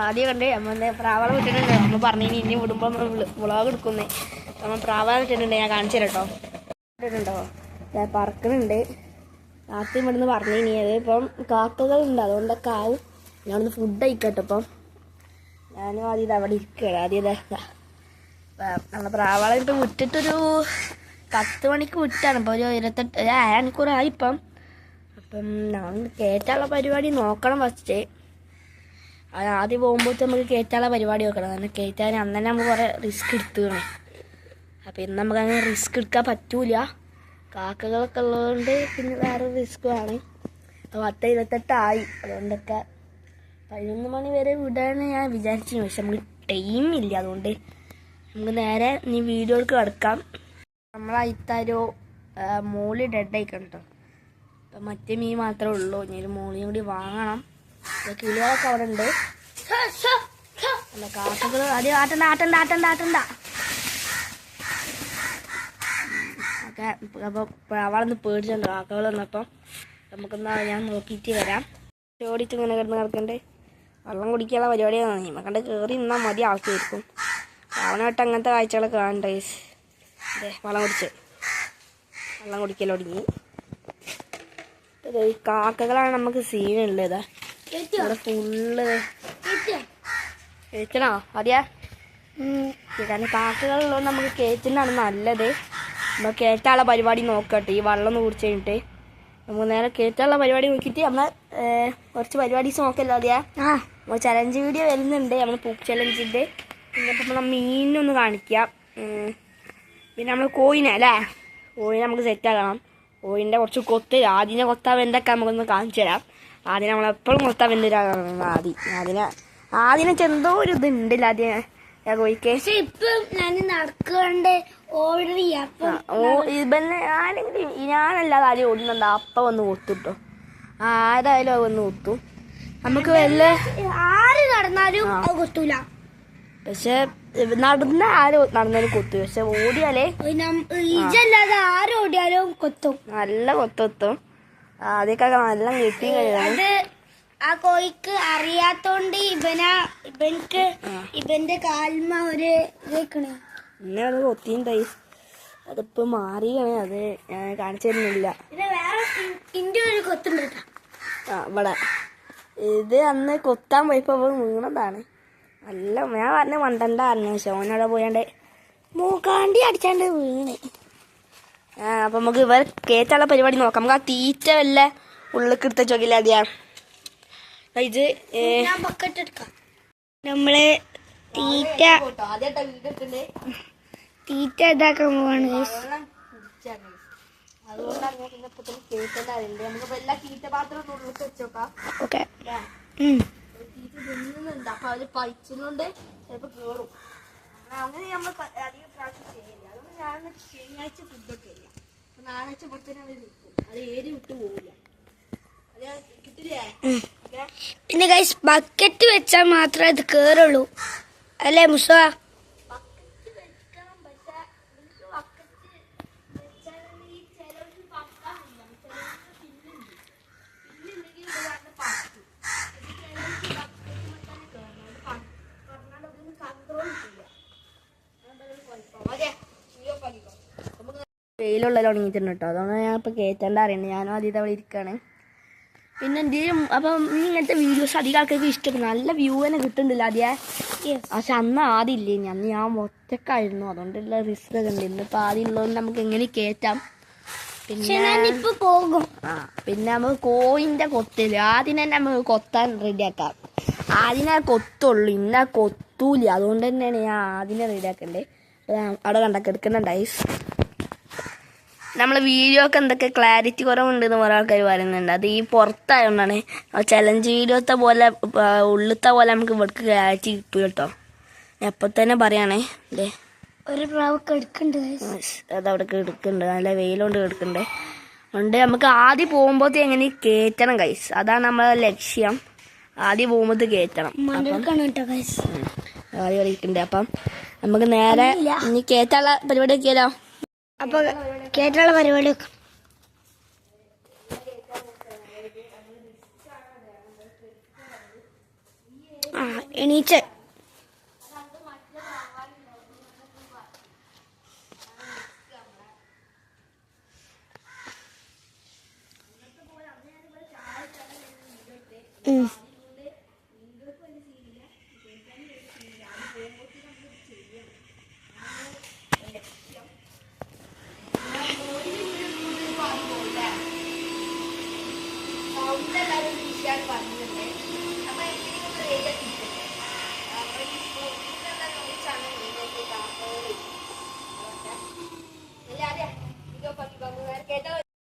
ആദ്യം കണ്ടേ നമ്മൾ പ്രാവള വിട്ടിട്ടുണ്ട്. നമ്മൾ പറഞ്ഞു ഇനി വിടുമ്പോൾ വ്ളോഗ് എടുക്കുന്നേ. നമ്മൾ പ്രാവള വിട്ടിട്ടുണ്ട്. ഞാൻ കാണിച്ചു തരാം കേട്ടോ. ഇട്ടിട്ടുണ്ടോ പറക്കുന്നുണ്ട്. രാത്രി ഇവിടുന്ന് പറഞ്ഞു ഇനി അത് ഇപ്പം കാക്കകളുണ്ട്, അതുകൊണ്ടൊക്കെ ആവും. ഞാനൊന്ന് ഫുഡ് കഴിക്കട്ടെ. ഇപ്പം ഞാനും ആദ്യം ഇത് അവിടെ ഇരിക്കുകയാണ്. ആദ്യം നമ്മൾ പ്രാവള ഇട്ട് വിട്ടിട്ടൊരു 10 മണിക്ക് വിട്ടാണ്. ഇപ്പോൾ ഒരു 28 മണിക്കൂറായി ഇപ്പം. അപ്പം ഞാൻ കയറ്റാനുള്ള പരിപാടി നോക്കണം ഫസ്റ്റ്. അത് ആദ്യം പോകുമ്പോഴത്തെ നമുക്ക് കയറ്റാനുള്ള പരിപാടി നോക്കണം. കാരണം കയറ്റാൻ അന്ന് തന്നെ നമുക്ക് കുറേ റിസ്ക് എടുത്തുകയാണ്. അപ്പം ഇന്ന് നമുക്ക് അങ്ങനെ റിസ്ക് എടുക്കാൻ പറ്റൂല. കാക്കകളൊക്കെ ഉള്ളതുകൊണ്ട് പിന്നെ വേറെ റിസ്ക്കുമാണ്. അപ്പോൾ 10:28 അതുകൊണ്ടൊക്കെ 11 മണി വരെ വിടാന്ന് ഞാൻ വിചാരിച്ചു. പക്ഷെ നമുക്ക് ടൈമില്ല. അതുകൊണ്ട് നമുക്ക് നേരെ നീ വീഡിയോക്ക് കിടക്കാം. നമ്മളായിത്താരോ മോള് ഡെഡായിക്കണം കേട്ടോ. അപ്പം മറ്റേ മീൻ മാത്രമേ ഉള്ളൂ. ഇനി ഒരു മോളിയും കൂടി വാങ്ങണം. കിളികളൊക്കെ അവിടെ ഉണ്ട്. അല്ല കാക്കകൾ ആദ്യം ആട്ടണ്ട ഒക്കെ. അപ്പോൾ അവളൊന്ന് പേടിച്ചുണ്ട് കാക്കകൾ വന്നപ്പം. നമുക്കെന്നാ ഞാൻ നോക്കിയിട്ട് വരാം. ഓടിച്ച് ഇങ്ങനെ കിടക്കണ്ടേ. വെള്ളം കുടിക്കാനുള്ള പരിപാടിയാണ്. നമുക്കണ്ട് കയറി നിന്നാൽ മതി ആൾക്കായിരിക്കും. അവനായിട്ട് അങ്ങനത്തെ കാഴ്ചകളൊക്കെ കാണണ്ടേ. അതെ വെള്ളം കുടിക്കൽ തുടങ്ങി. ഈ കാക്കകളാണ് നമുക്ക് സീനുള്ളത്. ഇവിടെ ഫുള്ള് കേറ്റണോ ആദ്യ. കാരണം കാക്കകളുള്ളതുകൊണ്ട് നമുക്ക് കേറ്റുന്നതാണ് നല്ലത്. നമ്മൾ കേറ്റാനുള്ള പരിപാടി നോക്കട്ടെ. ഈ വെള്ളം ഒന്ന് കുടിച്ച് കഴിഞ്ഞിട്ട് നമുക്ക് നേരെ കേറ്റാനുള്ള പരിപാടി നോക്കിയിട്ട് നമ്മൾ കുറച്ച് പരിപാടീസ് നോക്കല്ലോ ആദ്യ. നമ്മൾ ചലഞ്ച് വീഡിയോ വരുന്നുണ്ട്. നമ്മൾ പൂക്ക് ചലഞ്ചിൻ്റെ. പിന്നെ ഇപ്പം നമ്മൾ മീനൊന്ന് കാണിക്കാം. പിന്നെ നമ്മൾ കോഴിനെ നമുക്ക് സെറ്റാക്കണം. കോഴിൻ്റെ കുറച്ച് കൊത്ത് ആദ്യം കൊത്താൻ വേണ്ടൊക്കെ നമുക്കൊന്ന് കാണിച്ചു തരാം. ആദ്യം നമ്മളെപ്പോഴും കൊത്താൻ വേണ്ടിയിട്ടാണ് ആദ്യം ചെന്തോ ഒരു ഇതുണ്ടല്ല ആദ്യം കോഴിക്ക്. ഇപ്പം ഞാൻ നടക്കാണ്ട് ഓർഡർ ചെയ്യാം. ആരെങ്കിലും ഞാനല്ലാതെ ആദ്യം ഓടുന്നുണ്ട്. അപ്പം വന്ന് കൊത്തുട്ടോ. ആരായാലും വന്ന് കൊത്തു. നമുക്ക് വല്ല ആര് നടന്നാലും കൊത്തൂല. പക്ഷെ നടന്നാലും കൊത്തു. പക്ഷെ ഓടിയാലേ ഇജല്ലാതെ ആരോടിയാലും കൊത്തും. നല്ല കൊത്തും. ആദ്യമൊക്കെ നല്ല കിട്ടി കഴിയാണ്. ആ കോഴിക്ക് അറിയാത്തോണ്ട് ഇവൻക്ക് ഇവന്റെ കാൽമ ഒരു ഇതേക്കണേ. പിന്നെ അത് കൊത്തിണ്ടായി. അതിപ്പോ മാറിയാണ്. അത് ഞാൻ കാണിച്ചു തരുന്നില്ല. പിന്നെ വേറെ ഇന്റെ ഒരു കൊത്തുണ്ട്. ഇവിടെ ഇത് അന്ന് കൊത്താൻ പോയപ്പോ വീണതാണ്. നല്ല ഞാൻ പറഞ്ഞ മണ്ടണ്ടായിരുന്നു. ശോനോടെ പോയാണ്ട് മൂക്കാണ്ടി അടിച്ചാണ്ട് വീണ്. അപ്പം നമുക്ക് ഇവർ കേറ്റുള്ള പരിപാടി നോക്കാം. നമുക്ക് ആ തീറ്റ വല്ല ഉള്ളിലേക്ക് എടുത്ത ചോക്കില്ല അതെയാ. ഇത് ബക്കറ്റ് എടുക്കാം. നമ്മള് തീറ്റ ഇതാക്കാൻ പോവാണ്. ഓക്കെ. അപ്പൊ അവര് പഴിച്ചുകൊണ്ട് ചിലപ്പോ കേറും. അങ്ങനെ നമ്മൾ അധികം പ്രാക്ടീസ് ചെയ്യില്ല. അതുകൊണ്ട് ഞാൻ ശനിയാഴ്ച ഫുഡൊക്കെ ഇല്ല. അപ്പൊ ഞായറാഴ്ച പുറത്തേനെ അവർ നിൽക്കും. അത് ഏരി വിട്ടു പോവില്ല. അത് കിട്ടില്ലേ. പിന്നെ ഗൈസ് ബക്കറ്റ് വെച്ചാൽ മാത്രമേ ഇത് കേറുള്ളൂ അല്ലേ മുസ? വെയിലുള്ളല്ലോ ഉണങ്ങിയിട്ടുണ്ട് കേട്ടോ. അതുകൊണ്ട് ഞാൻ ഇപ്പം കയറ്റേണ്ട അറിയണ്ടേ. ഞാനും ആദ്യം അവിടെ ഇരിക്കുകയാണ്. പിന്നെ എന്തെങ്കിലും അപ്പം നീ ഇങ്ങനത്തെ വീഡിയോസ് അധികം ആൾക്കാർക്ക് ഇഷ്ടപ്പെടും. നല്ല വ്യൂ തന്നെ കിട്ടുന്നില്ല ആദ്യം. പക്ഷെ അന്ന് ആദ്യം ഇല്ലേ. അന്ന് ഞാൻ ഒറ്റക്കായിരുന്നു. അതുകൊണ്ടുള്ള റിസ്ക് ഒക്കെ ഉണ്ട്. ഇന്നിപ്പോൾ ആദ്യം ഉള്ളതുകൊണ്ട് നമുക്ക് എങ്ങനെ കയറ്റാം. പിന്നെ പോകും. പിന്നെ നമുക്ക് കോയിൻ്റെ കൊത്തില്ല. ആദ്യം തന്നെ നമുക്ക് കൊത്താൻ റെഡിയാക്കാം. ആദ്യം കൊത്തുള്ളൂ. ഇന്നാ കൊത്തൂല. അതുകൊണ്ട് തന്നെയാണ് ഞാൻ ആദ്യം റെഡിയാക്കണ്ടേ. അവിടെ കണ്ടൊക്കെ എടുക്കുന്നുണ്ടായി. നമ്മളെ വീഡിയോ ഒക്കെ എന്തൊക്കെ ക്ലാരിറ്റി കുറവുണ്ടെന്ന് കുറേ ആൾക്കാർ പറയുന്നുണ്ട്. അത് ഈ പുറത്തായതുകൊണ്ടാണ്. ചലഞ്ച് വീഡിയോത്തെ പോലെ ഉള്ളിലത്തെ പോലെ നമുക്ക് ഇവിടേക്ക് ക്ലാരിറ്റി കിട്ടും കേട്ടോ. എപ്പോൾ തന്നെ പറയുകയാണേ. അല്ലേ ഒരു പ്രാവൊക്കെ എടുക്കുന്നുണ്ട്. അതവിടെ എടുക്കുന്നുണ്ട്. നല്ല വെയിലുകൊണ്ട് എടുക്കുന്നുണ്ട്. അതുകൊണ്ട് നമുക്ക് ആദ്യം പോകുമ്പോഴത്തേ എങ്ങനെ കയറ്റണം ഗൈസ്. അതാണ് നമ്മളെ ലക്ഷ്യം. ആദ്യം പോകുമ്പോഴത്തെ കയറ്റണം. ആദ്യം ഇരിക്കുന്നുണ്ട്. അപ്പം നമുക്ക് നേരെ ഇനി കയറ്റാനുള്ള പരിപാടി ഒക്കെയല്ലോ. അപ്പൊ കേട്ടുള്ള പരിപാടി എണീച്ച്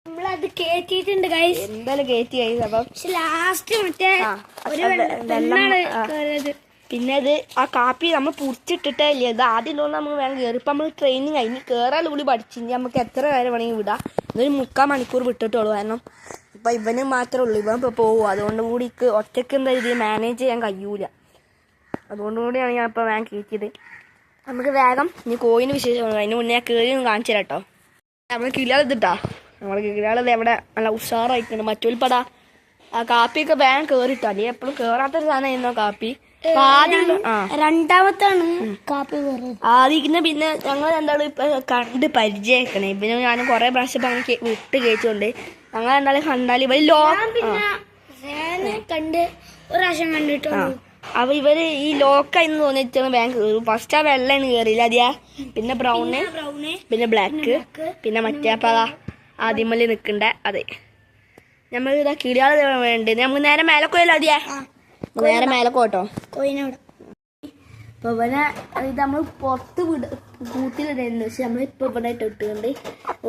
നമ്മളത് കേറ്റിട്ടുണ്ട് ഗൈസ്. എന്തായാലും കയറ്റി ഗൈസ്. അപ്പം പക്ഷെ ലാസ്റ്റ് മറ്റേ ഒരു വെള്ളമാണ് കേറിയത്. പിന്നെ ഇത് ആ കാപ്പി നമ്മൾ പുടിച്ചിട്ടിട്ടേ ഇല്ല. ഇത് ആദ്യം തോന്നുന്നു നമുക്ക് വേണം കയറി. ഇപ്പം നമ്മൾ ട്രെയിനിങ് കഴിഞ്ഞ് കയറാൻ കൂടി പഠിച്ചിട്ട് നമുക്ക് എത്ര നേരം വേണമെങ്കിൽ വിടാം. ഇതൊരു 3/4 മണിക്കൂർ വിട്ടിട്ടുള്ളൂ. കാരണം ഇപ്പം ഇവന് മാത്രമേ ഉള്ളൂ. ഇവൻ ഇപ്പോൾ പോകും. അതുകൊണ്ട് കൂടി ഒറ്റയ്ക്ക് എന്താ ഇത് മാനേജ് ചെയ്യാൻ കഴിയൂല. അതുകൊണ്ട് കൂടിയാണ് ഞാൻ ഇപ്പോൾ വേഗം കയറ്റിയത്. നമുക്ക് വേഗം ഇനി കോയിന് വിശേഷം. അതിന് മുന്നേ ഞാൻ കയറി ഒന്ന് കാണിച്ചു തരാം കേട്ടോ. നമ്മൾ കിളിയാളിട്ടാ. നമ്മൾ കിളിയാളത് എവിടെ നല്ല ഉഷാറായിട്ടുണ്ട്. മറ്റൊരുപടാ ആ കാപ്പിയൊക്കെ വേഗം കയറിട്ടോ. അല്ലെങ്കിൽ എപ്പോഴും കയറാത്തൊരു സാധനമായിരുന്നോ കാപ്പി. രണ്ടാമത്താണ് കാപ്പി കയറിയത്. ആദ്യം പിന്നെ ഞങ്ങൾ രണ്ടാളും ഇപ്പൊ കണ്ട് പരിചയക്കണേ. പിന്നെ ഞാൻ കുറെ പ്രാവശ്യം അങ്ങനെ വിട്ട് കയറ്റുകൊണ്ട് ഞങ്ങൾ രണ്ടാളും കണ്ടാൽ ഇവര് കണ്ട് ഒരു പ്രാവശ്യം കണ്ടിട്ടുള്ളൂ. അപ്പൊ ഇവര് ഈ ലോക്കായിന്ന് തോന്നിയിട്ടാണ് ബാങ്ക് കയറും. ഫസ്റ്റ് ആ വെള്ളയാണ് കയറിയില്ല. അതെയാ പിന്നെ ബ്രൗണ്, പിന്നെ ബ്ലാക്ക്, പിന്നെ മറ്റേ പത ആദ്യമല്ലേ നിക്കണ്ടേ അതെ. നമ്മൾ ഇതാ കിളിയാള് വേണ്ടത്. നമുക്ക് നേരെ മേലെ പോയല്ലോ. അതെയാ നേരെ മേലെ പോട്ടോ. കോയിനോട് അപ്പൊ ഇവനെ ഇത് നമ്മൾ പുറത്ത് കൂട്ടിലിടുന്നു. പക്ഷെ നമ്മൾ ഇപ്പൊ ഇവിടെ ഇട്ടിട്ടുണ്ട്.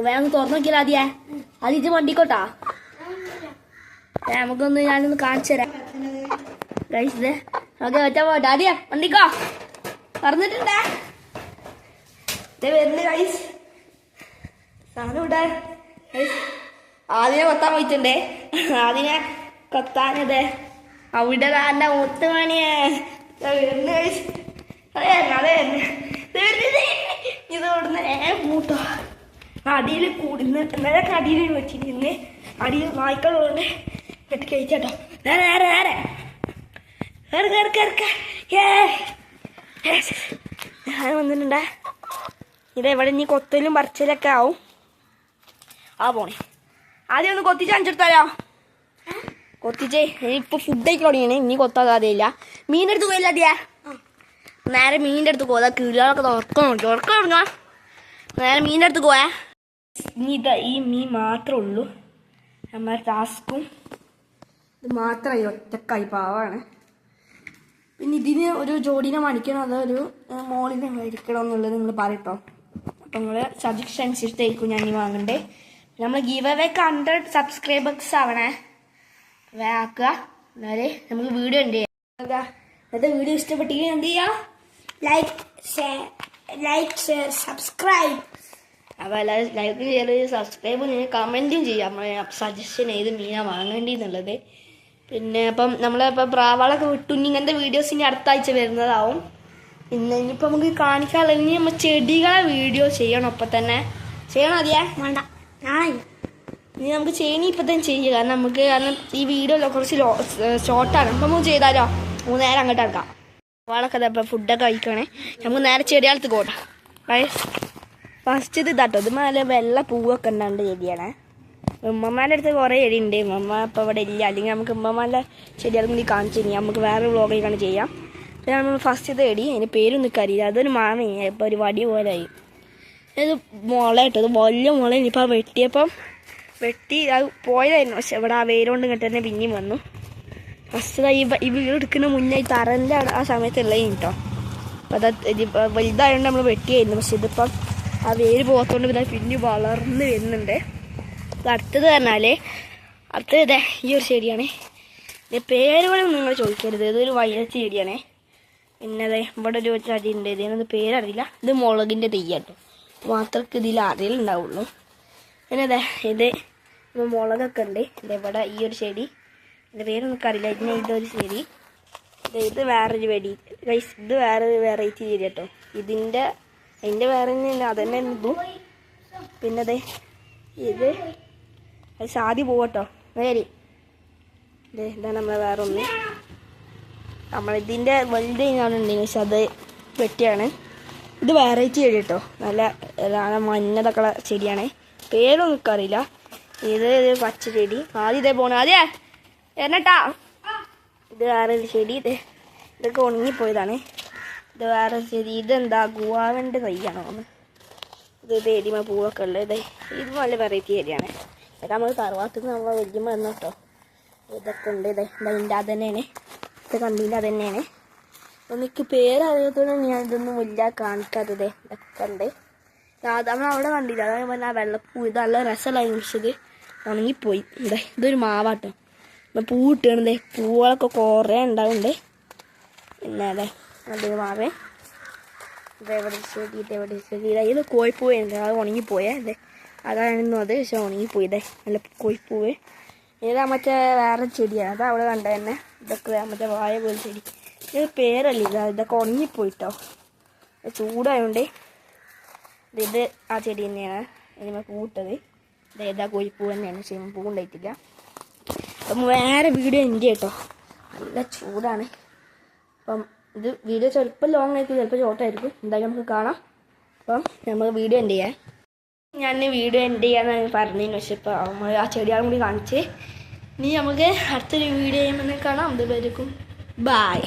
വേഗം തുറന്നു നോക്കിയാലോ. അതെയാ അത് ഇത് വണ്ടിക്കോട്ടാ. നമുക്കൊന്ന് ഞാനൊന്ന് കാണിച്ചു തരാം ഗൈസ്. ഓക്കെ ഒറ്റ പോട്ടെ. അതെയാ വണ്ടിക്കോ പറഞ്ഞിട്ടുണ്ടേ വരുന്നു ഗൈസ്. സാധനം ഇവിടെ ആദ്യം കൊത്താൻ പോയിട്ടുണ്ടേ. ആദ്യം കൊത്താനത് അവിടെ തന്നെ മുത്തുമണിയെ വരുന്നു ഗൈസ്. അതെ ഇത് ഇവിടുന്ന് മൂട്ടോ അടിയിൽ കൂടുന്ന ഇന്നലെ അടിയിൽ വെച്ചിരുന്ന് അടിയിൽ നായ്ക്കളുണ്ട് കെട്ടി കഴിച്ചാട്ടോ. നേരെ നേരെ നേരെ ഞാൻ വന്നിട്ടുണ്ടേ. ഇതെവിടെ ഇനി കൊത്തലും പറിച്ചലൊക്കെ ആവും. ആ പോണേ ആദ്യം ഒന്ന് കൊത്തിച്ച് കാണിച്ചെടുത്താലോ. കൊത്തിച്ചേ ഇപ്പൊ ഫുഡ് കഴിക്കാൻ തുടങ്ങിയാണ്. ഇനി കൊത്താതെയില്ല. മീൻ്റെ അടുത്ത് പോയില്ല. അതെയാ നേരെ മീനിൻ്റെ അടുത്ത് പോകാ. കിളികളൊക്കെ ഉറക്കം തുടങ്ങാ. നേരെ മീനിൻ്റെ അടുത്ത് പോയാ. ഇനി ഇതാ ഈ മീൻ മാത്രമേ ഉള്ളൂ. നമ്മുടെ ടാസ്കും ഇത് മാത്രമായി ഒറ്റക്കായി പാവാണ്. പിന്നെ ഇതിന് ഒരു ജോഡിനെ മണിക്കണം. അതൊരു മോളിനെ മേടിക്കണം എന്നുള്ളത് നിങ്ങൾ പറയട്ടോ. അപ്പം നിങ്ങൾ സജഷൻ അനുസരിച്ചായിരിക്കും ഞാൻ ഈ വാങ്ങണ്ടേ. നമ്മൾ ഗീവ് അവേക്ക് 100 സബ്സ്ക്രൈബേഴ്സ് ആവണേ. ആക്കുക. എന്നാലേ നമുക്ക് വീഡിയോ ഉണ്ട്. ഇന്നത്തെ വീഡിയോ ഇഷ്ടപ്പെട്ടെങ്കിൽ എന്ത് ചെയ്യുക? Like share subscribe. അപ്പോൾ എല്ലാവരും ലൈക്ക് ചെയ്ത് സബ്സ്ക്രൈബും ചെയ്യുക, കമൻറ്റും ചെയ്യുക. നമ്മളെ സജഷൻ ഏത് മീനാണ് വാങ്ങേണ്ടി എന്നുള്ളത്. പിന്നെ അപ്പം നമ്മളിപ്പോൾ പ്രാവാളൊക്കെ വിട്ടു. ഇനി ഇങ്ങനത്തെ വീഡിയോസ് ഇനി അടുത്ത ആഴ്ച വരുന്നതാവും. പിന്നെ ഇനിയിപ്പോൾ നമുക്ക് കാണിക്കാനുള്ള ഇനി നമ്മൾ ചെടികളെ വീഡിയോ ചെയ്യണം. അപ്പം തന്നെ ചെയ്യണം. അതെയാ വേണ്ട ഇനി നമുക്ക് ചെയ്യണി ഇപ്പം തന്നെ ചെയ്യുക. കാരണം ഈ വീഡിയോ കുറച്ച് ഷോർട്ടാണ്. അപ്പം നമുക്ക് ചെയ്താലോ. നമുക്ക് നേരെ അങ്ങോട്ട് എടുക്കാം. പ്രാവാളൊക്കെ ഇപ്പം ഫുഡൊക്കെ കഴിക്കണേ. നമുക്ക് നേരെ ചെടികളത്ത് പോട്ടെ. ഫസ്റ്റ് ഇത് ഇതാട്ടോ. ഇത് മേലെ വെള്ള പൂവൊക്കെ ഉണ്ടാണ്ട് ചെടിയാണ്. ഉമ്മമാരുടെ അടുത്ത് കുറേ ചെടി ഉണ്ട്. ഉമ്മ ഇപ്പോൾ ഇവിടെ ഇല്ല. അല്ലെങ്കിൽ നമുക്ക് ഉമ്മമാരുടെ ചെടികളും കൂടി കാണിച്ചു കഴിഞ്ഞാൽ നമുക്ക് വേറെ വ്ളോഗൊക്കെയാണ് ചെയ്യാം. പിന്നെ നമ്മൾ ഫസ്റ്റ് ഇത് ചെടി അതിന് പേരൊന്നും അറിയില്ല. അതൊരു മാങ്ങ ഇപ്പോൾ ഒരു വടി പോലെയായി. ഇത് മുള കേട്ടോ. ഇത് വലിയ മുള. ഇനിയിപ്പോൾ വെട്ടിയപ്പം വെട്ടി അത് പോയതായിരുന്നു. പക്ഷെ ഇവിടെ ആ വേരോണ്ട് ഇങ്ങോട്ട് തന്നെ പിന്നെയും വന്നു. ഫസ്റ്റ് ഈ വീട് എടുക്കുന്ന മുന്നേ ഈ തറൻ്റെ ആ സമയത്തുള്ളത് കേട്ടോ. അപ്പോൾ അത് വലുതായതുകൊണ്ട് നമ്മൾ വെട്ടിയായിരുന്നു. പക്ഷെ ഇതിപ്പം ആ വേര് പോകത്തോണ്ട് പിന്നെ പിന്നെ വളർന്ന് വരുന്നുണ്ട്. അടുത്തത് പറഞ്ഞാൽ അടുത്തത് ഈ ഒരു ചെടിയാണ്. ഇതിൻ്റെ പേരുകളും നിങ്ങൾ ചോദിക്കരുത്. ഇതൊരു വയലറ്റ് ചെടിയാണേ. പിന്നെ അതെ ഇവിടെ ഒരു ചെടി ഉണ്ട്. ഇതിനത് പേരറിയില്ല. ഇത് മുളകിൻ്റെ തെയ്യാട്ടോ. മാത്രമൊക്കെ ഇതിൽ അറിയലുണ്ടാവുള്ളൂ. പിന്നെ അതെ ഇത് മുളകൊക്കെ ഉണ്ട്. ഇതെവിടെ ഈ ഒരു ചെടി. ഇതിൻ്റെ പേരൊന്നും അറിയില്ല. ഇതിന് ഇതൊരു ചെടി. ഇത് വേറൊരു വെടി. ഇത് വേറെ വെറൈറ്റി ചെടി കേട്ടോ. അതിൻ്റെ വേറെ തന്നെ അതന്നെ ഇതും. പിന്നെ അതെ ഇത് അത് സാധി പോകട്ടോ. ശരി ഇതാണ് നമ്മളെ വേറെ ഒന്ന്. നമ്മളിതിൻ്റെ വലുത് ഞാനുണ്ടെങ്കിൽ പക്ഷെ അത് വെട്ടിയാണ്. ഇത് വെറൈറ്റി ചെടി കേട്ടോ, നല്ല മഞ്ഞതൊക്കെ ചെടിയാണ്. പേരൊന്നും എനിക്കറിയില്ല. ഇത് പച്ച ചെടി. ആദ്യം ഇതേ പോണ അതെ എന്നട്ടാ. ഇത് വേറെ ഒരു ചെടി. ഇതൊക്കെ ഉണങ്ങിപ്പോയതാണ്. ഇത് വേറെ ചെടി. ഇതെന്താ ഗുവാവൻ്റെ തൈയാണോ ഒന്ന്. ഇത് തേടിമ പൂവൊക്കെ ഉള്ളത്. ഇത് നല്ല വെറൈറ്റി ചെടിയാണ്. ഇതൊക്കെ നമ്മൾ തറവാട്ടിൽ നിന്ന് നമ്മൾ വലിയ വന്നു കേട്ടോ. ഇതൊക്കെ ഉണ്ട്. ഇതിൻ്റെ അത് തന്നെയാണ്. ഇത് കണ്ടീൻ്റെ അത് തന്നെയാണ്. അപ്പോൾ എനിക്ക് പേരറിയാത്തതുകൊണ്ട് ഞാൻ ഇതൊന്നും വലിയ കാണിക്കാത്തത്. ഇതൊക്കെ ഉണ്ട്. നമ്മൾ അവിടെ കണ്ടില്ല. അതായത് പറഞ്ഞാൽ ആ വെള്ളപ്പൂ. ഇത് നല്ല രസമുള്ള നിമിഷത് ഉണങ്ങിപ്പോയി. ഇതൊരു മാവാട്ടോ. ഇപ്പം പൂ ഇട്ടണത്. പൂവുകളൊക്കെ കുറേ ഉണ്ടാവുന്നുണ്ട്. പിന്നെ അതൊരു മാവേ. ഇതെവിടെ ചെടി ഇത് കോഴിപ്പൂവുണ്ട്. അത് ഉണങ്ങിപ്പോയേ. അതായിരുന്നു അത്. പക്ഷെ ഉണങ്ങിപ്പോയി. നല്ല കോഴിപ്പൂവ്. ഇതാ മറ്റേ വേറെ ചെടിയാണ്. അത് അവിടെ കണ്ട തന്നെ. ഇതൊക്കെ മറ്റേ വായ പോലെ ചെടി. ഇത് പേരല്ല. ഇതൊക്കെ ഉണങ്ങിപ്പോയിട്ടോ. ചൂടായതുകൊണ്ട്. ഇത് ആ ചെടി തന്നെയാണ്. ഇതിന് പൂട്ടത്. ഇതാ കോഴിപ്പൂ തന്നെയാണ്. പക്ഷേ പൂ ഉണ്ടായിട്ടില്ല. അപ്പം വേറെ വീഡിയോ ഉണ്ട് കേട്ടോ. നല്ല ചൂടാണ്. അപ്പം ഇത് വീഡിയോ ചിലപ്പോൾ ലോങ് ആയിരിക്കും, ചിലപ്പോൾ ഷോർട്ടായിരിക്കും. എന്തായാലും നമുക്ക് കാണാം. അപ്പം നമുക്ക് വീഡിയോ എൻഡ് ചെയ്യാം. ഞാൻ വീഡിയോ എൻഡ് ചെയ്യാമെന്നാണ് പറഞ്ഞതിന്. പക്ഷേ ഇപ്പോൾ നമ്മൾ ആ ചെടികളും കൂടി കാണിച്ച് ഇനി നമുക്ക് അടുത്തൊരു വീഡിയോ ചെയ്യുമ്പോൾ കാണാം. അതുവരെക്കും ബായ്.